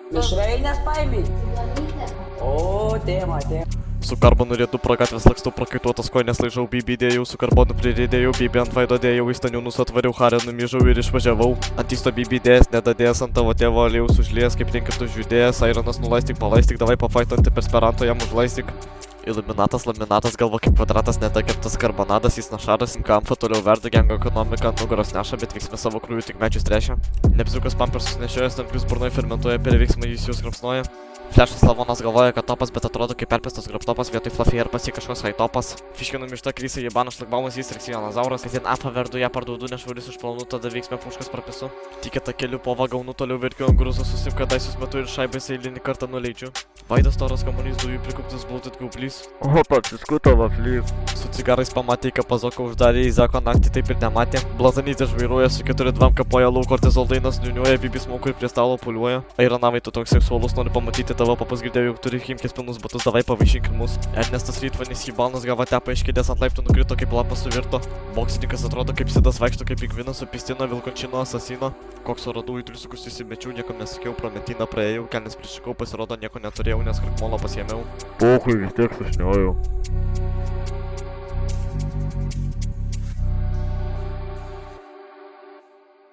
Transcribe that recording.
Mišrainės paėmė. O, tema. Su karbonu riedu pro gatvės lakstau prakaituotas koinės laižau, BB dėjau, su karbonu priridėjau, BB ant veido dėjau, į staniūnus atvariau, harę numyžau ir išvažiavau. Ant įsto BB dėjęs, nedadėjęs ant tavo tėvo aliejus užliejęs, kaip rinkėtų žiūdėjęs, Ironas nulaistyk, palaistyk, davai pafaitanti persperanto jam užlaistyk. Iluminatas, laminatas, galva kaip kvadratas, nedakeptas karbonadas, jis našaras, kamfa toliau verda, gengo ekonomika ant nugaros neša, bet veiksmė savo krūvių tik medžius trešia. Nepsiukas pampersus nešioja, stampius burnoj fermentuoja, per veiksmą jis jūs krapsnoja. Flešas lavonas galvoja, kad topas, bet atrodo kaip perpestas graptopas, vietoj fluffy ir pasi kažkoks haitopas. Fiškė numišta krysai, jebano šlagbaumas, jis reksionazauras, kasdien apą verdu ją parduodu, nešvaris užplaunu, tada veiksmė puškas prapisu. Tikėta keliu po vagaunu, toliau verkiu ant grūzų, susimkadaisus metu ir šaibais eilinį kartą nuleidžiu. Vaidas toras kamuolys, dujų prikuptas blūtit gaublys. Opa, apsiskuto vaflys. Su cigarais pamatė, kad pazoką uždarė į Zako naktį, taip ir nematė. Blazanytė žvairuoja, su 4-2 kapoja lauk, kortizol dainas niuniuoja, bibis mauko ir prie stalo puliuoja. Aironavai, tu toks seksualus, nori pamatyti tavo papas, girdėjau, jog turi chimkės pilnus batus, davai pavaišink mus. Ernestas Rytvanis į balnas gavo tepą iš kėdės ant laiptų nukrito, kaip lapas suvirto. Boksininkas atrodo kaip sidas, vaikšto kaip pingvinas su pistino, vilkončino asasino. Koks oro dujų triusikus įsimečiau, nieko nesakiau, pro mentyną praėjau, kelnes prišikau, pasirodo nieko neturėjau, nes krikmolo pasiėmiau. Pochui, vis tiek sušniojau.